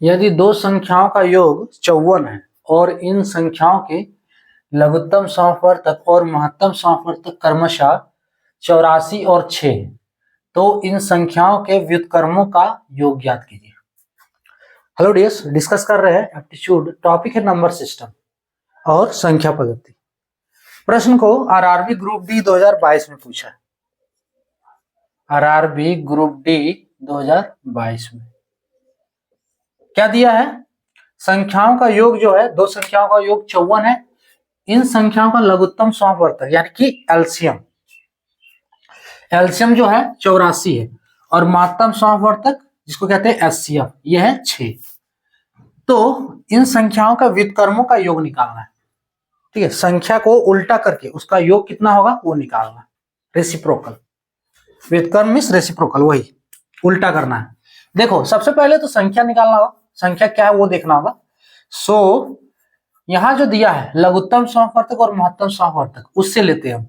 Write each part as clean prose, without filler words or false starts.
यदि दो संख्याओं का योग 54 है और इन संख्याओं के लघुत्तम समापवर्तक और महत्तम समापवर्तक क्रमशः 84 और 6 है, तो इन संख्याओं के व्युत्क्रमों का योग ज्ञात कीजिए। हेलो डियर्स, डिस्कस कर रहे हैं एप्टीट्यूड, टॉपिक है नंबर सिस्टम और संख्या पद्धति। प्रश्न को आरआरबी ग्रुप डी 2022 में पूछा है। आरआरबी ग्रुप डी 2022 में क्या दिया है? संख्याओं का योग जो है, दो संख्याओं का योग 54 है। इन संख्याओं का लघुत्तम समापवर्तक यानी कि एलसीएम जो है 84 है और महत्तम समापवर्तक जिसको कहते हैं एचसीएफ यह है 6। तो इन संख्याओं का व्युत्क्रमों का योग निकालना है। ठीक है, संख्या को उल्टा करके उसका योग कितना होगा वो निकालना है। रेसिप्रोकल, व्युत्क्रम मींस रेसिप्रोकल, वही उल्टा करना है। देखो, सबसे पहले तो संख्या निकालना होगा, संख्या क्या है वो देखना होगा। सो यहां जो दिया है लघुत्तम समापवर्तक और महत्तम समापवर्तक, उससे लेते हैं हम।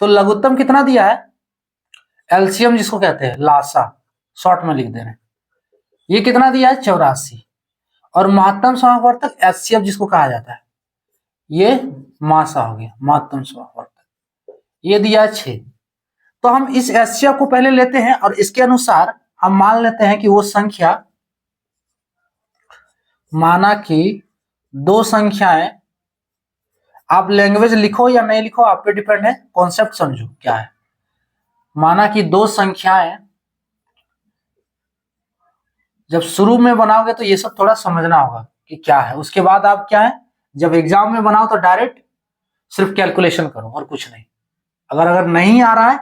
तो लघुत्तम कितना दिया है? एलसीएम जिसको कहते हैं लासा, शॉर्ट में लिख दे रहे हैं, ये कितना दिया है? 84। और महत्तम समापवर्तक एचसीएफ जिसको कहा जाता है, ये मासा हो गया महत्तम समापवर्तक, ये दिया है 6। तो हम इस एचसीएफ को पहले लेते हैं और इसके अनुसार हम मान लेते हैं कि वो संख्या, माना कि दो संख्याएं, आप लैंग्वेज लिखो या नहीं लिखो आप पे डिपेंड है, कॉन्सेप्ट समझो क्या है। माना कि दो संख्याएं, जब शुरू में बनाओगे तो ये सब थोड़ा समझना होगा कि क्या है, उसके बाद आप क्या है जब एग्जाम में बनाओ तो डायरेक्ट सिर्फ कैलकुलेशन करो और कुछ नहीं। अगर नहीं आ रहा है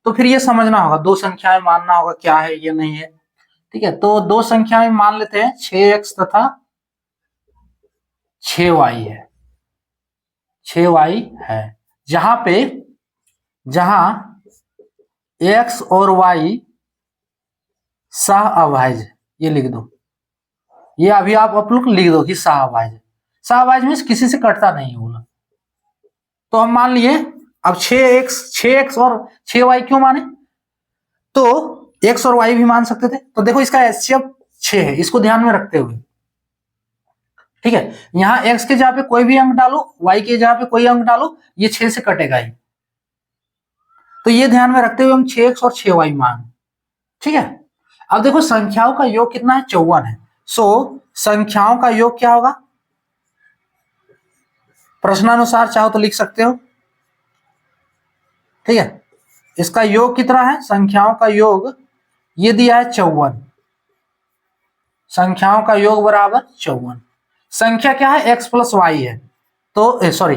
तो फिर ये समझना होगा, दो संख्याएं मानना होगा क्या है ये नहीं है। ठीक है, तो दो संख्याएं मान लेते हैं 6x तथा 6y है, 6y है, जहां x और y सह अभाज्य, ये लिख दो, ये अभी आप लोग लिख दो कि सह अभाज्य। सह अभाज्य मींस किसी से कटता नहीं बोला। तो हम मान लिए अब 6x और 6y क्यों माने? तो x और y भी मान सकते थे। तो देखो इसका एचसीएफ 6 है, इसको ध्यान में रखते हुए, ठीक है, यहां x के जगह पे कोई भी अंक डालो, y के जगह पे कोई अंक डालो, ये 6 से कटेगा ही। तो ये ध्यान में रखते हुए हम 6x और 6y मान। ठीक है, अब देखो संख्याओं का योग कितना है? 54 है। सो संख्याओं का योग क्या होगा? प्रश्नानुसार चाहो तो लिख सकते हो। ठीक है, इसका योग कितना है? संख्याओं का योग ये दिया है 54, संख्याओं का योग बराबर 54। संख्या क्या है? x प्लस वाई है, तो सॉरी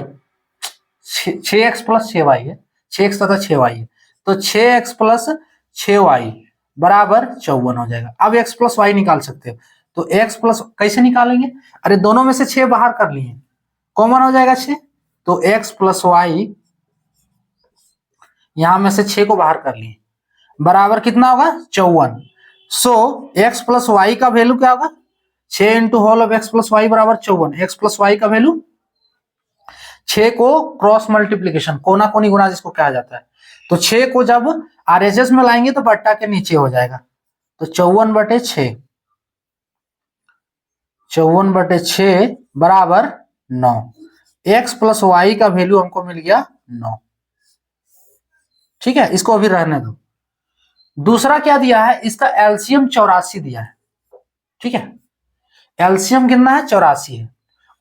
6x प्लस 6y है, 6x तथा 6y है, तो 6x प्लस 6y बराबर 54 हो जाएगा। अब x प्लस वाई निकाल सकते हो, तो x प्लस कैसे निकालेंगे? अरे दोनों में से 6 बाहर कर लिए, कॉमन हो जाएगा 6, तो x प्लस वाई, यहां में से 6 को बाहर कर लिए, बराबर कितना होगा? 54। सो x प्लस वाई का वैल्यू क्या होगा? 6 into whole of x plus Y बराबर 54। x प्लस वाई का वैल्यू, 6 को क्रॉस मल्टीप्लीकेशन, कोना कोनी गुणा जिसको कहा जाता है, तो 6 को जब आरएचएस में लाएंगे तो बट्टा के नीचे हो जाएगा, तो 54/6, 54/6 बराबर 9। x प्लस वाई का वैल्यू हमको मिल गया 9। ठीक है, इसको अभी रहने दो। दूसरा क्या दिया है? इसका एलसीएम 84 दिया है। ठीक है, एलसीएम कितना है? 84 है,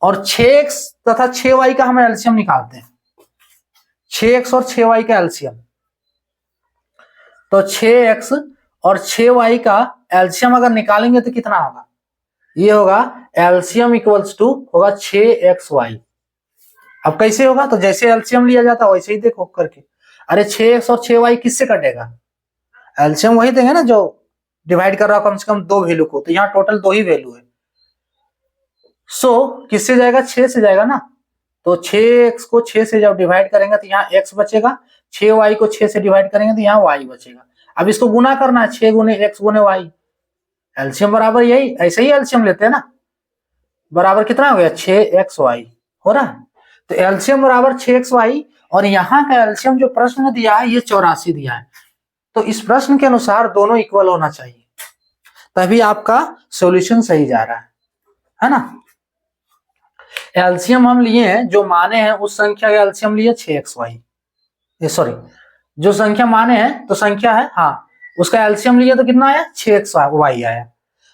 और 6x तथा 6y का हम एलसीएम निकालते हैं। 6x और 6y का एलसीएम, तो 6x और 6y का एलसीएम अगर निकालेंगे तो कितना होगा? ये होगा एलसीएम इक्वल्स टू होगा 6xy। अब कैसे होगा? तो जैसे एलसीएम लिया जाता है वैसे ही देखो करके। अरे 6x और 6y किससे कटेगा? एलसीएम वही देंगे ना जो डिवाइड कर रहा हो कम से कम 2 वैल्यू को, तो यहाँ टोटल 2 ही वैल्यू है। सो किससे जाएगा? 6 से जाएगा ना, तो 6x को 6 से जब डिवाइड करेंगे तो यहाँ x बचेगा, 6y को 6 से डिवाइड करेंगे तो यहाँ y बचेगा। अब इसको गुना करना है, 6 गुने x गुने y, एलसीएम बराबर यही, ऐसे ही एलसीएम लेते हैं ना, बराबर कितना हो गया? 6xy हो रहा है। तो एलसीएम बराबर 6xy, और यहाँ का एलसीएम जो प्रश्न में दिया है ये 84 दिया है, तो इस प्रश्न के अनुसार दोनों इक्वल होना चाहिए। तभी आपका सॉल्यूशन सही जा रहा है ना। एलसीएम हम लिए हैं, जो माने हैं उस संख्या का एलसीएम लिए 6xy, सॉरी जो संख्या माने हैं तो संख्या है, हाँ उसका एलसीएम लिए तो कितना आया 6xy आया,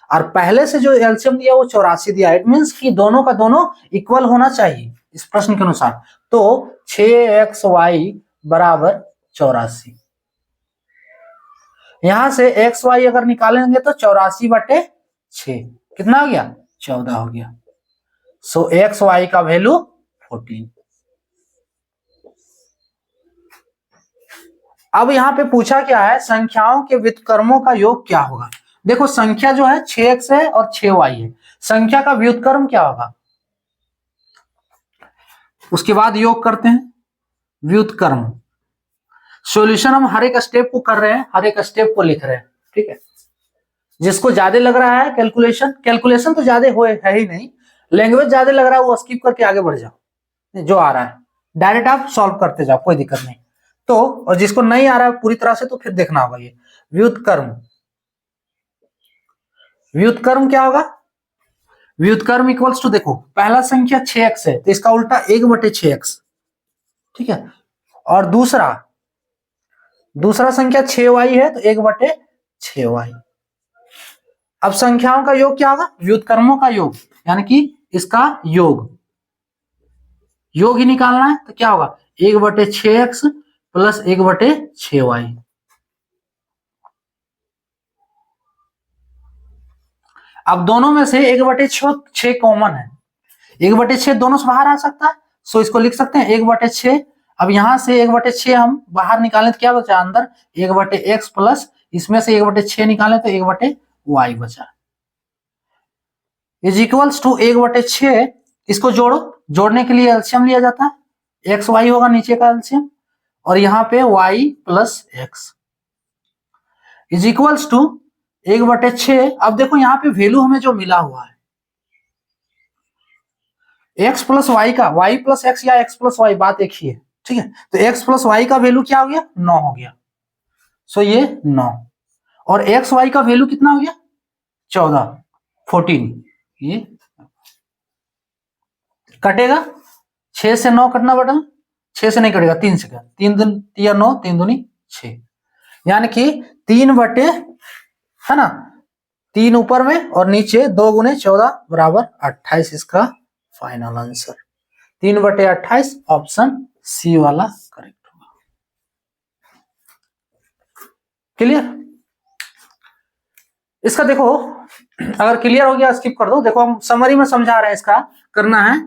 और पहले से जो एलसीएम दिया वो 84 दिया। इट मींस कि दोनों का दोनों इक्वल होना चाहिए इस प्रश्न के अनुसार। तो 6xy बराबर 84, यहां से xy अगर निकालेंगे तो 84/6 कितना हो गया 14 हो गया। सो xy का वैल्यू 14। अब यहाँ पे पूछा क्या है, संख्याओं के व्युत्क्रमों का योग क्या होगा। देखो संख्या जो है 6x है और 6y है, संख्या का व्युत्क्रम क्या होगा, उसके बाद योग करते हैं व्युत्क्रम। सॉल्यूशन हम हर एक स्टेप को कर रहे हैं, हर एक स्टेप को लिख रहे हैं, ठीक है। जिसको ज्यादा लग रहा है कैलकुलेशन तो ज्यादा है ही नहीं, लैंग्वेज ज्यादा लग रहा है वो स्किप करके आगे बढ़ जाओ, जो आ रहा है डायरेक्ट आप सॉल्व करते जाओ, कोई दिक्कत नहीं। तो और जिसको नहीं आ रहा है पूरी तरह से तो फिर देखना होगा ये व्युत्क्रम। व्युत्क्रम क्या होगा, व्युत्क्रम इक्वल्स टू, देखो पहला संख्या 6x है तो इसका उल्टा 1/6x, ठीक है। और दूसरा संख्या 6y है तो 1/6y। अब संख्याओं का योग क्या होगा, व्युत्क्रमों का योग, यानी कि इसका योग ही निकालना है तो क्या होगा 1/6x प्लस 1/6y। अब दोनों में से 1/6 कॉमन है, 1/6 दोनों से बाहर आ सकता है, सो इसको लिख सकते हैं 1/6। अब यहां से 1/6 हम बाहर निकालें तो क्या बचा अंदर 1/x प्लस इसमें से 1/6 निकालें तो 1/y बचा, इज इक्वल्स टू 1/6। इसको जोड़ने के लिए एलसीएम लिया जाता है, एक्स वाई होगा नीचे का एलसीएम और यहाँ पे y plus X is equals to 1/6। अब देखो यहाँ पे वैल्यू हमें जो मिला हुआ है x प्लस वाई का, y प्लस एक्स या x प्लस वाई, बात एक ही है, ठीक है। तो x प्लस वाई का वैल्यू क्या हो गया 9 हो गया, सो ये 9, और एक्स वाई का वैल्यू कितना हो गया 14 ये कटेगा 6 से 9 कटना बटन, 6 से नहीं कटेगा 3 से, 3 दिन 3 9 3 दूनी 6, यानी कि 3 है ना 3 ऊपर में और नीचे 2 गुने 14 बराबर 28, इसका फाइनल आंसर 3/28 ऑप्शन सी वाला करेक्ट होगा। क्लियर, इसका देखो अगर क्लियर हो गया स्किप कर दो। देखो हम समरी में समझा रहे हैं, इसका करना है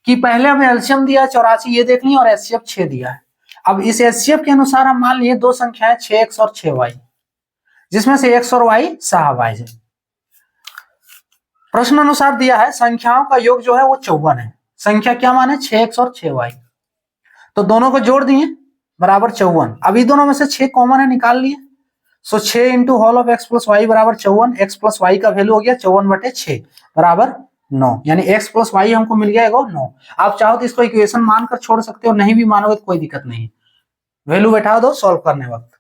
कि पहले हमें एलसीएम दिया 84 ये देख ली और एचसीएफ 6 दिया है। अब इस एचसीएफ के अनुसार हम मान लिए दो संख्याएं 6x और 6y, जिसमें से x और y साहबाज है। प्रश्न अनुसार दिया है संख्याओं का योग जो है वो 54 है। संख्या क्या माने 6x और 6y, तो दोनों को जोड़ दिए बराबर 54। अभी दोनों में से 6 कॉमन है निकाल लिए, so 6 into whole of x plus Y बराबर 54। x प्लस वाई का वैल्यू हो गया 54/6 बराबर 9, यानी x प्लस वाई हमको मिल गया 9। आप चाहो तो इसको इक्वेशन मानकर छोड़ सकते हो, नहीं भी मानोगे तो कोई दिक्कत नहीं, वैल्यू बैठा दो सॉल्व करने वक्त।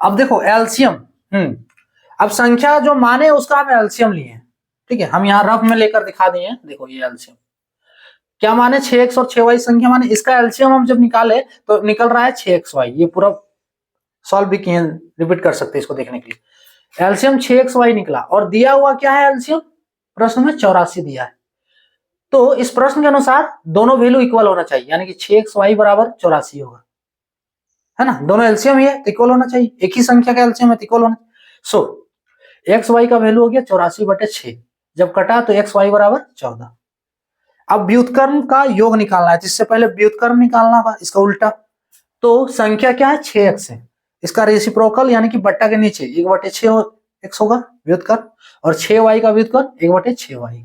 अब देखो एलसीएम, अब संख्या जो माने उसका हम एलसीएम लिए, ठीक है। हम यहाँ रफ में लेकर दिखा दिए, देखो ये एलसीएम क्या माने 6x और 6y संख्या माने, इसका एलसीएम हम जब निकाले तो निकल रहा है 6xy। ये पूरा सॉल्व भी किए, रिपीट कर सकते हैं इसको देखने के लिए। एलसीएम 6xy निकला और दिया हुआ क्या है एलसीएम, प्रश्न में 84 दिया है। तो इस प्रश्न के अनुसार दोनों वैल्यू इक्वल होना चाहिए, यानी कि 6xy बराबर 84 होगा, है ना। दोनों एलसीएम ही है तो इक्वल होना चाहिए, एक ही संख्या का एलसीएम है तो इक्वल होना। सो एक्स वाई का वैल्यू हो गया 84/6, जब कटा तो एक्स वाई बराबर 14। अब व्युत्क्रम का योग निकालना है, जिससे पहले व्युत्क्रम निकालना होगा इसका उल्टा। तो संख्या क्या है 6x है, इसका रेसिप्रोकल यानी कि बट्टा के नीचे 1/6x होगा व्युत्क्रम, और 6y का व्युत्क्रम 1/6y।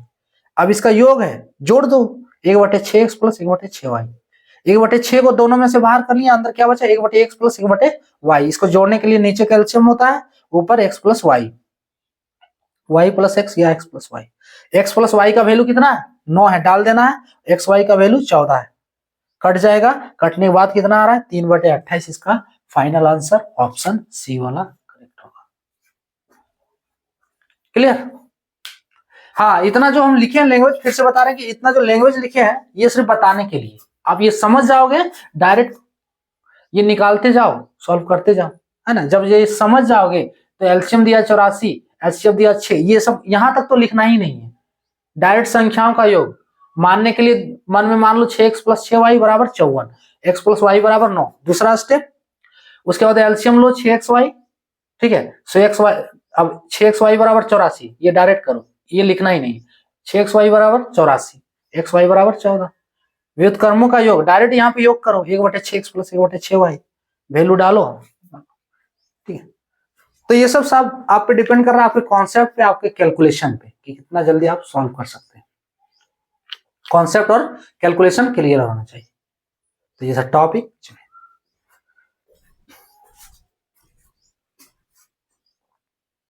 अब इसका योग है, जोड़ दो 1/6x प्लस 1/6y। 1/6 को दोनों में से बाहर कर लिया, अंदर क्या बचा 1/x प्लस 1/y। इसको जोड़ने के लिए नीचे का एलसीएम होता है, ऊपर x plus Y, y plus X या x plus Y. x plus Y का वैल्यू कितना है 9 है, डाल देना है, एक्स वाई का वैल्यू 14 है, कट जाएगा, कटने के बाद कितना आ रहा है 3/28, इसका फाइनल आंसर ऑप्शन सी वाला करेक्ट होगा। क्लियर? हाँ, इतना जो हम लिखे हैं लैंग्वेज, फिर से बता रहे हैं कि इतना जो लैंग्वेज लिखे हैं ये सिर्फ बताने के लिए, आप ये समझ जाओगे डायरेक्ट ये निकालते जाओ, सॉल्व करते जाओ, है ना। जब ये समझ जाओगे तो एलसीएम दिया 84, एचसीएफ दिया 6, ये सब यहां तक तो लिखना ही नहीं है। डायरेक्ट संख्याओं का योग मानने के लिए मन में मान लो 6x + 6y = 54, x + y = 9, दूसरा स्टेप। उसके बाद एलसीएम लो 6xy, ठीक है। सो x y, अब 6xy = 84, ये डायरेक्ट करो, ये लिखना ही नहीं। 6xy = 84, xy = 14, व्युत्क्रमों का योग डायरेक्ट यहाँ पे योग करो, 1/6x + 1/6y, वैल्यू डालो, ठीक है। तो ये सब आप पे डिपेंड कर रहा है, आपके कॉन्सेप्ट पे, आपके कैलकुलेशन पे कि कितना जल्दी आप सॉल्व कर सकते हैं। कॉन्सेप्ट और कैलकुलेशन क्लियर होना चाहिए। तो ये सब टॉपिक